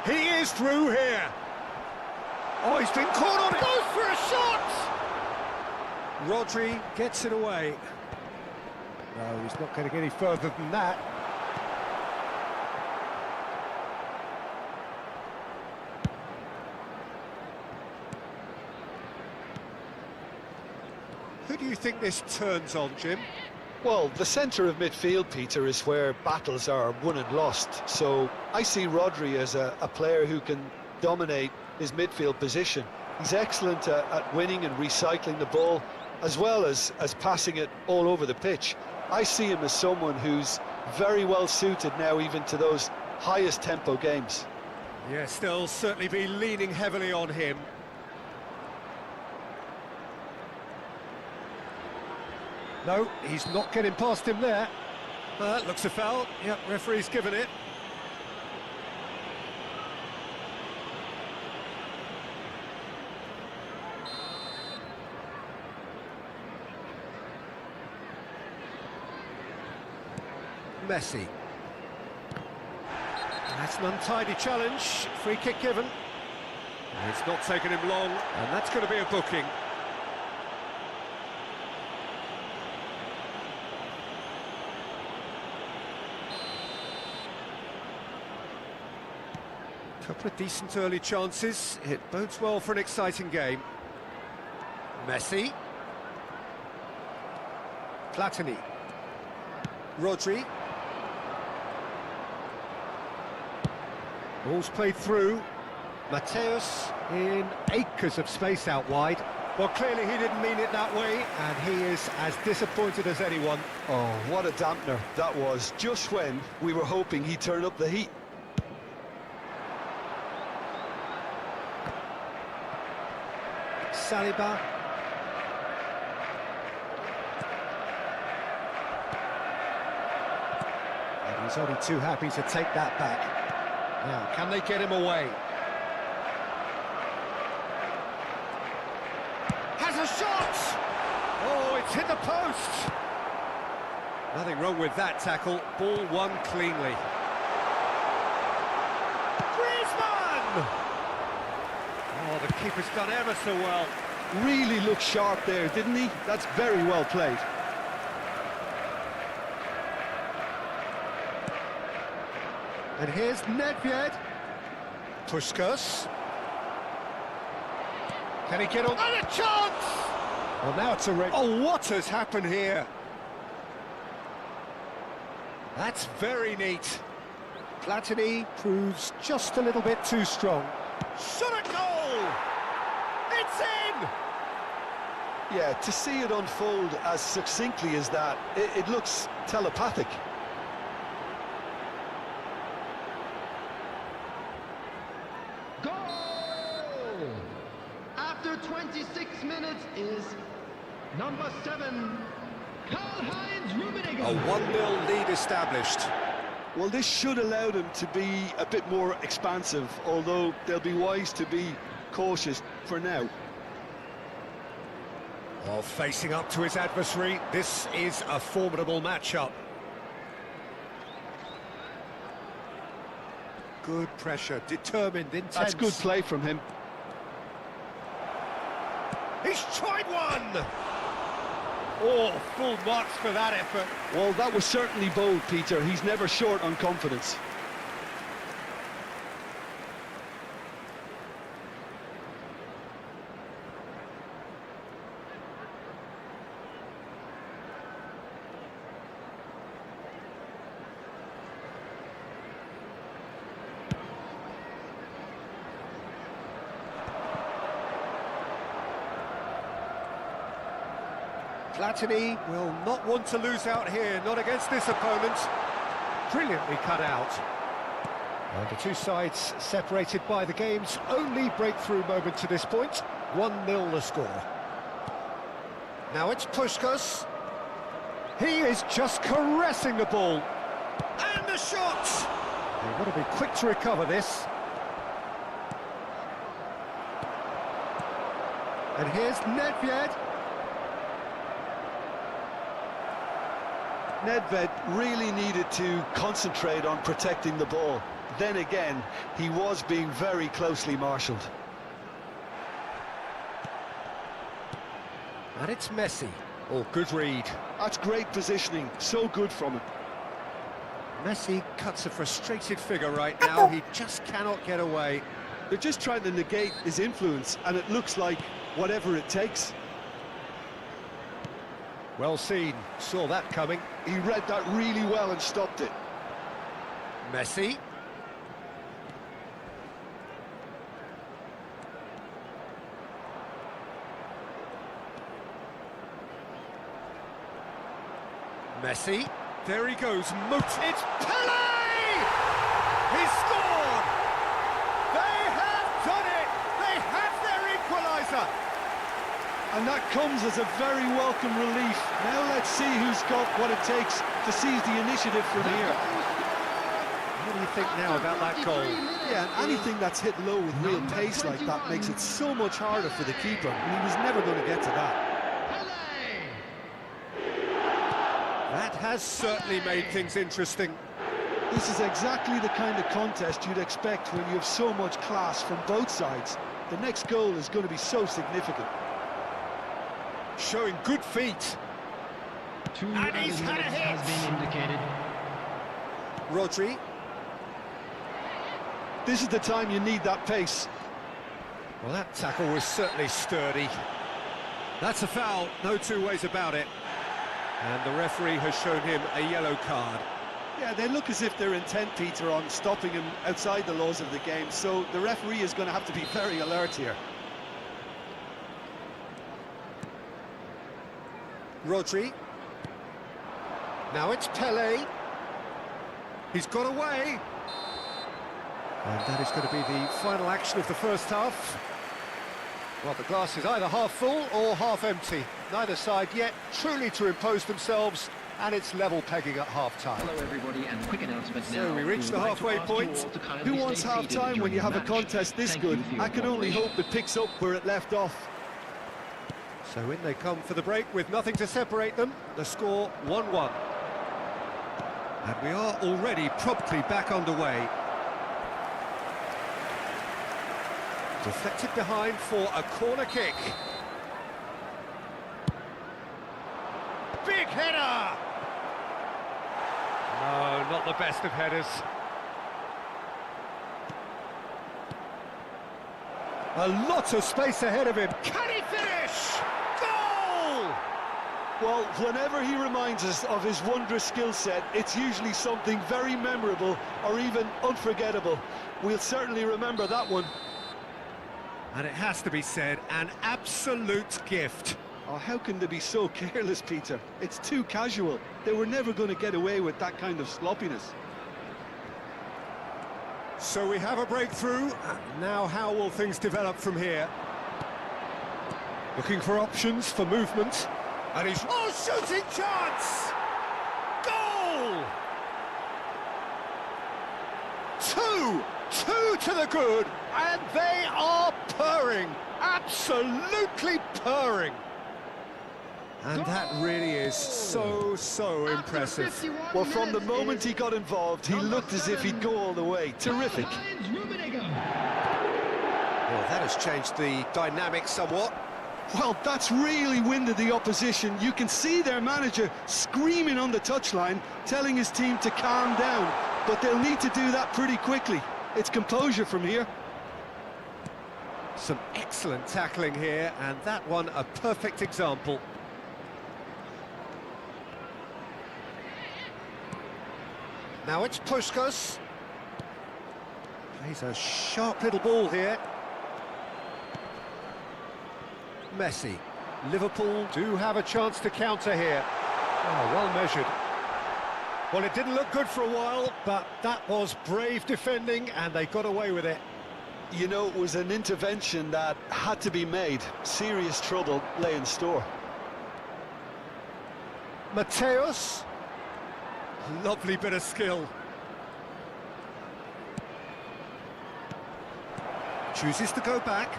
He is through here. Oh, he's been caught on it. Goes for a shot. Rodri gets it away. No, he's not going to get any further than that. Who do you think this turns on, Jim? Well, the centre of midfield, Peter, is where battles are won and lost. So I see Rodri as a player who can dominate his midfield position. He's excellent at winning and recycling the ball, as well as passing it all over the pitch. I see him as someone who's very well suited now even to those highest tempo games. Yes, they'll certainly be leaning heavily on him. No, he's not getting past him there. That looks a foul. Yep, referee's given it. Messi. That's an untidy challenge. Free kick given. It's not taken him long, and that's going to be a booking. Couple of decent early chances. It bodes well for an exciting game. Messi. Platini. Rodri. Ball's played through. Mateus in acres of space out wide. Well, clearly he didn't mean it that way, and he is as disappointed as anyone. Oh, what a dampener that was, just when we were hoping he'd turn up the heat. Saliba. And he's only too happy to take that back. Now, can they get him away? Has a shot! Oh, it's hit the post! Nothing wrong with that tackle. Ball won cleanly. Griezmann! Oh, the keeper's done ever so well. Really looked sharp there, didn't he? That's very well played. And here's Nedved. Puskas. Can he get on? And a chance! Well, now it's a red. Oh, what has happened here? That's very neat. Platini proves just a little bit too strong. Shot a goal! It's in! Yeah, to see it unfold as succinctly as that, it looks telepathic. Goal! After 26 minutes is number 7, Karl-Heinz Rummenigge. A 1-0 lead established. Well, this should allow them to be a bit more expansive, although they'll be wise to be cautious for now. While facing up to his adversary, this is a formidable matchup. Good pressure, determined, intense. That's good play from him. He's tried one! Oh, full marks for that effort. Well, that was certainly bold, Peter. He's never short on confidence. Platini will not want to lose out here, not against this opponent. Brilliantly cut out. And the two sides separated by the game's only breakthrough moment to this point. 1-0 the score. Now it's Puskás. He is just caressing the ball. And the shot! They've got to be quick to recover this. And here's Nedved. Nedved really needed to concentrate on protecting the ball. Then again, he was being very closely marshalled. And it's Messi. Oh, good read. That's great positioning, so good from him. Messi cuts a frustrated figure right now. He just cannot get away. They're just trying to negate his influence, and it looks like whatever it takes. Well seen, saw that coming. He read that really well and stopped it. Messi. Messi. There he goes. It's Pelé! He scored! They have done it! They have their equaliser! And that comes as a very welcome relief. Now let's see who's got what it takes to seize the initiative from here. What do you think now about that goal? Yeah, and anything that's hit low with real pace like that makes it so much harder for the keeper, and he was never going to get to that. That has certainly made things interesting. This is exactly the kind of contest you'd expect when you have so much class from both sides. The next goal is going to be so significant. Showing good feet. And he's had a hit. has been indicated. Rodri. This is the time you need that pace. Well, that tackle was certainly sturdy. That's a foul, no two ways about it. And the referee has shown him a yellow card. Yeah, they look as if they're intent, Peter, on stopping him outside the laws of the game, so the referee is going to have to be very alert here. Rodri. Now it's Pelé. He's got away. And that is going to be the final action of the first half. Well, the glass is either half full or half empty. Neither side yet truly to impose themselves, and it's level pegging at half-time. Hello everybody, and quick announcement now. So we reach the halfway point. Who wants half-time when you have a contest this good? I can only hope it picks up where it left off. So in they come for the break with nothing to separate them. The score 1-1. And we are already promptly back underway. Deflected behind for a corner kick. Big header! No, not the best of headers. A lot of space ahead of him. Can he finish? Goal! Well, whenever he reminds us of his wondrous skill set, it's usually something very memorable or even unforgettable. We'll certainly remember that one. And it has to be said, an absolute gift. Oh, how can they be so careless, Peter? It's too casual. They were never going to get away with that kind of sloppiness. So we have a breakthrough. Now how will things develop from here? Looking for options for movement. And he's... Oh, shooting chance! Goal! Two to the good, and they are purring. Absolutely purring. And that really is so impressive. Well, from the moment he got involved, he looked as if he'd go all the way. Terrific. Well, that has changed the dynamic somewhat. Well, that's really winded the opposition. You can see their manager screaming on the touchline, telling his team to calm down, but they'll need to do that pretty quickly. It's composure from here. Some excellent tackling here, and that one a perfect example. Now it's Puskas. Plays a sharp little ball here. Messi. Liverpool do have a chance to counter here. Oh, well measured. Well, it didn't look good for a while, but that was brave defending, and they got away with it. You know, it was an intervention that had to be made. Serious trouble lay in store. Mateus. Lovely bit of skill. Chooses to go back.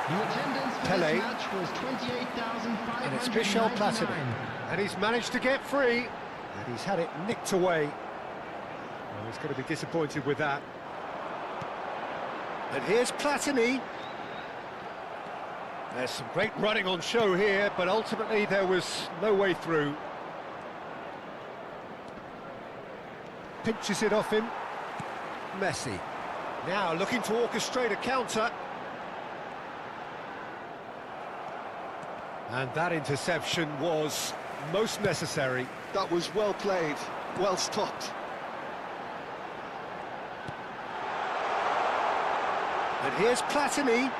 The attendance for Pele. this match was 28,599. And it's Michel Platini. And he's managed to get free. And he's had it nicked away. Well, he's going to be disappointed with that. And here's Platini. There's some great running on show here, but ultimately there was no way through. Pinches it off him. Messi. Now looking to orchestrate a counter. And that interception was most necessary. That was well played, well stopped. And here's Platini.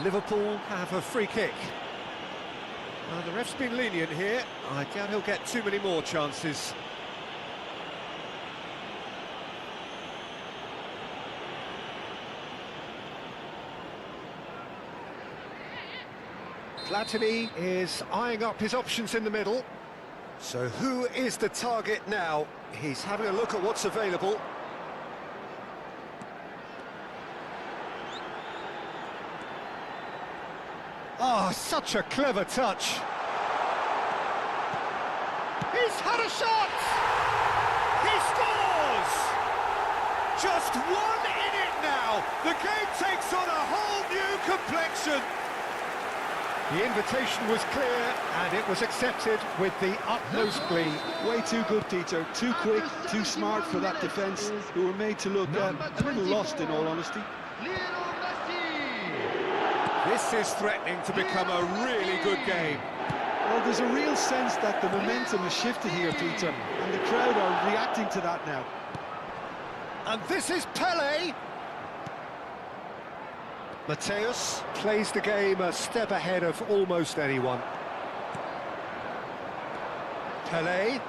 Liverpool have a free kick. Well, the ref's been lenient here. I doubt he'll get too many more chances. Platini is eyeing up his options in the middle. So who is the target now? He's having a look at what's available. Oh, such a clever touch. He's had a shot! He scores! Just one in it now. The game takes on a whole new complexion. The invitation was clear, and it was accepted with the utmost glee. Way too good, Peter. Too quick, too smart for that defence, who were made to look a little lost, in all honesty. This is threatening to become a really good game. Well, there's a real sense that the momentum has shifted here, Peter, and the crowd are reacting to that now. And this is Pele. Mateus plays the game a step ahead of almost anyone. Pele.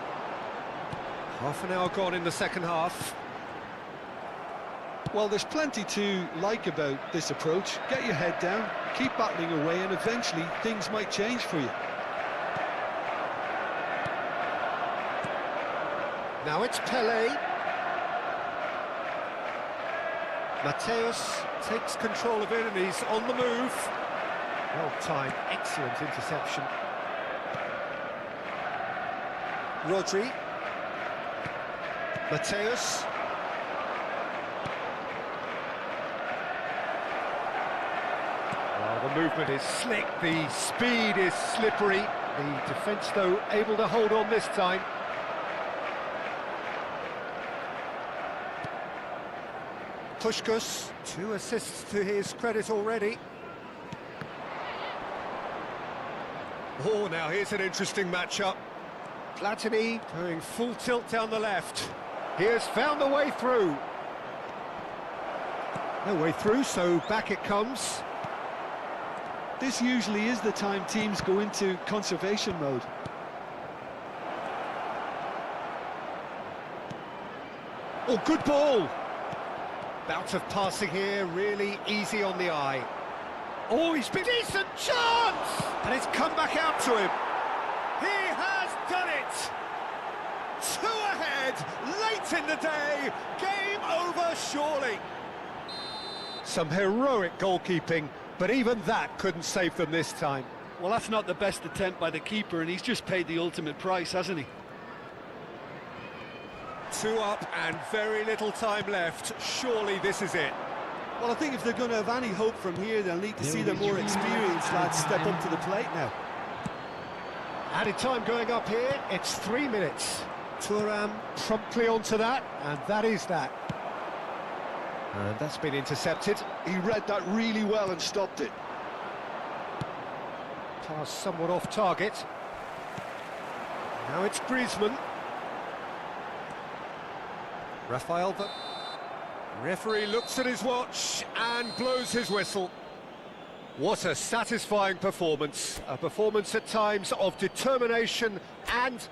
Half an hour gone in the second half. Well, there's plenty to like about this approach. Get your head down, keep battling away, and eventually things might change for you. Now it's Pele. Mateus takes control of it and he's on the move. Well timed, excellent interception. Rodri. Mateus. Well, the movement is slick, the speed is slippery. The defence, though, able to hold on this time. Puskas, 2 assists to his credit already. Oh, now here's an interesting matchup. Platini going full tilt down the left. He has found the way through. No way through, so back it comes. This usually is the time teams go into conservation mode. Oh, good ball. Bout of passing here, really easy on the eye. Oh, he's been decent chance! And it's come back out to him. He has done it! 2 ahead, late in the day, game over surely. Some heroic goalkeeping, but even that couldn't save them this time. Well, that's not the best attempt by the keeper, and he's just paid the ultimate price, hasn't he? 2 up and very little time left. Surely this is it. Well, I think if they're going to have any hope from here, they'll need to see the more experienced lads step up to the plate now. Added time going up here, it's 3 minutes. Thuram promptly onto that, and that is that. And that's been intercepted. He read that really well and stopped it. Pass somewhat off target. Now it's Griezmann. Rafael. Referee looks at his watch and blows his whistle. What a satisfying performance. A performance at times of determination and